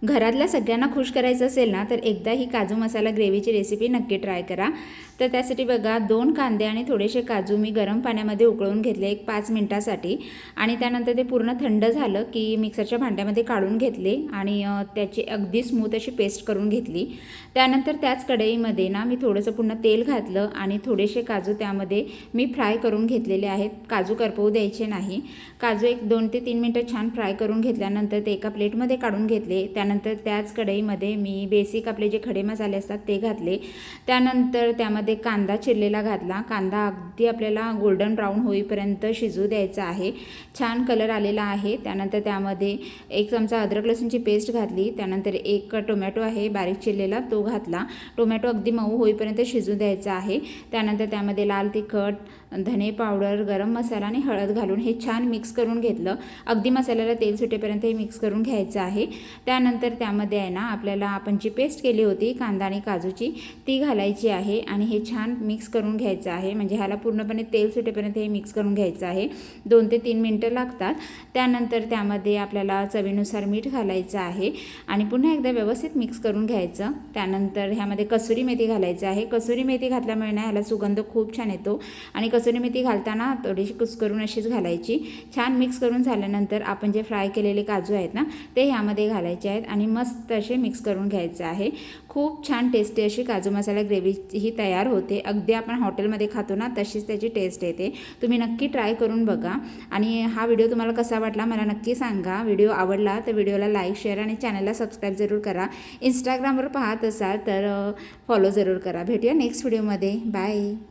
घरातल्या सगळ्यांना खुश करायचं असेल ना, तर एकदा ही काजू मसाला ग्रेव्हीची रेसिपी नक्की ट्राय करा। तर त्यासाठी बघा 2 कांदे आणि थोडेसे काजू मी गरम पाण्यामध्ये उकळून घेतले एक 5 मिनिटासाठी आणि त्यानंतर ते पूर्ण थंड झालं की मिक्सरच्या भांड्यामध्ये काढून घेतले आणि त्याची अगदी स्मूथ अशी पेस्ट करून घेतली। त्यानंतर त्याच कढईमध्ये ना मी थोडंसं पुन्हा तेल घातलं आणि थोडेसे काजू त्यामध्ये मी फ्राय करून घेतलेले आहेत। काजू करपवू द्यायचे नाही। काजू एक 2 ते 3 मिनिटं छान फ्राय करून घेतल्यानंतर ते एका प्लेटमध्ये काढून घेतले। त्यानंतर त्याच कढईमध्ये मी बेसिक आपले जे खडे मसाले असतात ते घातले। त्यानंतर त्यामध्ये कांदा चिरलेला घातला। कांदा अगदी आपल्याला गोल्डन ब्राऊन होईपर्यंत शिजू द्यायचा आहे। छान कलर आलेला आहे। त्यानंतर त्यामध्ये 1 चमचा अद्रक लसूणची पेस्ट घातली। त्यानंतर 1 टोमॅटो आहे बारीक चिरलेला तो घातला। टोमॅटो अगदी मऊ होईपर्यंत शिजू द्यायचा आहे। त्यानंतर त्यामध्ये लाल तिखट, धने पावडर, गरम मसाला आणि हळद घालून हे छान मिक्स करून घेतलं। अगदी मसाल्याला तेल सुटेपर्यंत हे मिक्स करून घ्यायचं आहे। त्यानंतर त्यामध्ये आहे ना आपल्याला आपण जी पेस्ट केली होती कांदा आणि काजूची ती घालायची आहे आणि हे छान मिक्स करून घ्यायचं आहे। म्हणजे ह्याला पूर्णपणे तेल सुटेपर्यंत हे मिक्स करून घ्यायचं आहे। 2 ते 3 मिनिटं लागतात। त्यानंतर त्यामध्ये आपल्याला चवीनुसार मीठ घालायचं आहे आणि पुन्हा एकदा व्यवस्थित मिक्स करून घ्यायचं। त्यानंतर ह्यामध्ये कसुरी मेथी घालायचं आहे। कसुरी मेथी घातल्यामुळे ना ह्याला सुगंध खूप छान येतो आणि कसुरी मेथी घालताना थोडीशी कुस्करून अशीच घालायची। छान मिक्स करून झाल्यानंतर आपण जे फ्राय केलेले काजू आहेत ना ते ह्यामध्ये घालायचे आहेत आणि मस्त असे मिक्स करून घ्यायचे आहे। खूप छान टेस्टी अशी काजू मसाला ग्रेव्ही ही तयार होते। अगदी आपण हॉटेलमध्ये खातो ना तशीच त्याची टेस्ट येते। तुम्ही नक्की ट्राय करून बघा आणि हा व्हिडिओ तुम्हाला कसा वाटला मला नक्की सांगा। व्हिडिओ आवडला तर व्हिडिओला लाईक, शेअर आणि चॅनलला सबस्क्राईब जरूर करा। इंस्टाग्रामवर पाहत असाल तर फॉलो जरूर करा। भेटूया नेक्स्ट व्हिडिओमध्ये। बाय।